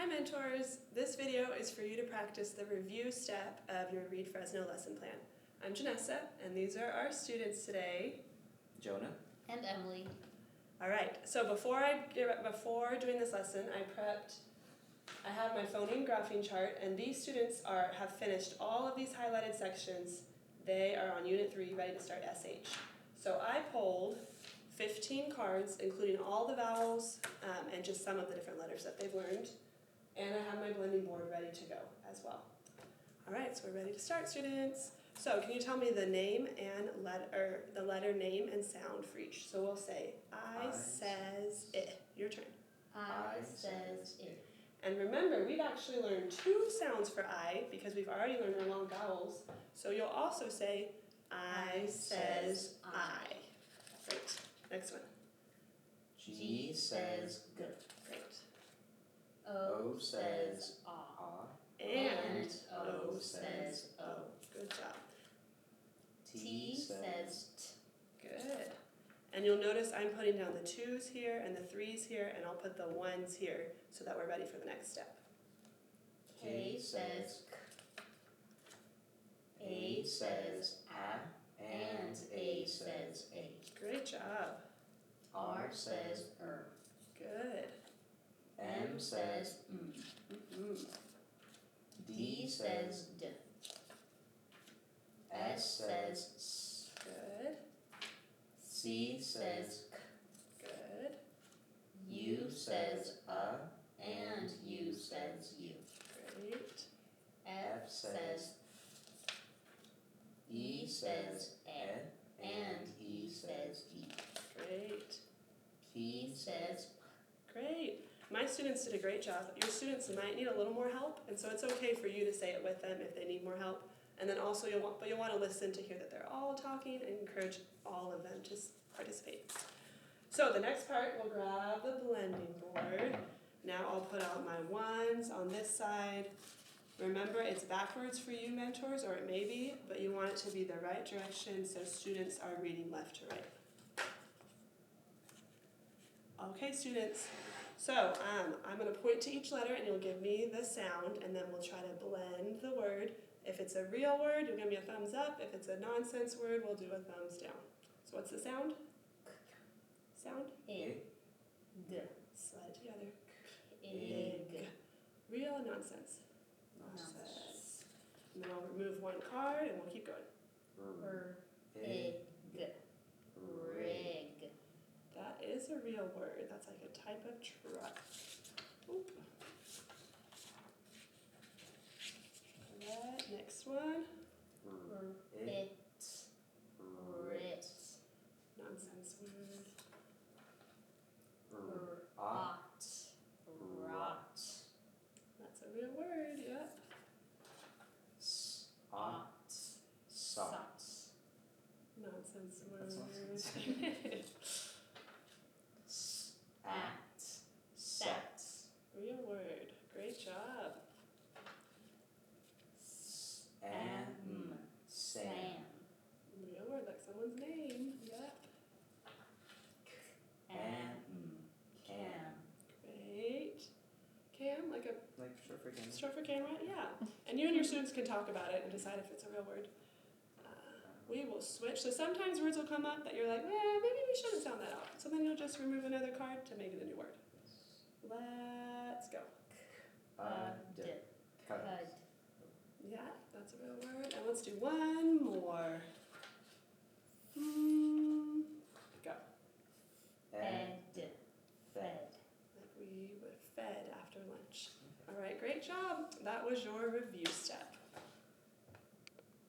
mentors, this video is for you to practice the review step of your Read Fresno lesson plan. I'm Janessa, and these are our students today. Jonah. And Emily. All right, so before doing this lesson, I have my phoneme graphing chart, and these students have finished all of these highlighted sections. They are on Unit 3, ready to start SH. So I pulled 15 cards, including all the vowels and just some of the different letters that they've learned. And I have my blending board ready to go as well. All right, so we're ready to start, students. So can you tell me the name and the letter name and sound for each? So we'll say I says it. Your turn. I says it. And remember, we've actually learned 2 sounds for I because we've already learned our long vowels. So you'll also say I says I. Great. Next one. G says g. Great. O says ah. And O says o. Good job. T says t. Good. And you'll notice I'm putting down the 2s here and the 3s here, and I'll put the 1s here so that we're ready for the next step. K says k. A says a. And A says a. Great job. R says Good. M says D says d. S says s. Good. C says k. Good. U says and U says u. Great. F says E says e, and E says e. Great. P says Great. My students did a great job. Your students might need a little more help, and so it's okay for you to say it with them if they need more help. And then also you'll want to listen to hear that they're all talking and encourage all of them to participate. So the next part, we'll grab the blending board. Now I'll put out my 1s on this side. Remember, it's backwards for you mentors, or it may be, but you want it to be the right direction so students are reading left to right. Okay, students, so I'm going to point to each letter and you'll give me the sound, and then we'll try to blend the word. If it's a real word, you'll give me a thumbs up. If it's a nonsense word, we'll do a thumbs down. So what's the sound? Sound? Egg. Slide it together. Egg. Real and nonsense? Nonsense. And then I'll remove 1 card and we'll keep going. Egg. Rig. That is a real word. That's like a type of truck. Oop. Right, next one. It. Rit. Nonsense word. Rot. Rot. That's a real word, yep. Ot. Sot. Nonsense word. That's nonsense. At. Set. Real word. Great job. Sam. Real word, like someone's name. Yep. Cam. Great. Cam, like short for camera. short for camera? Yeah. And you and your students can talk about it and decide if it's a real word. We will switch. So sometimes words will come up that you're like, maybe we shouldn't sound that out. So then you'll just remove another card to make it a new word. Let's go. Cud. Yeah, that's a real word. And let's do 1 more. Go. Fed. Like we were fed after lunch. All right, great job. That was your review step.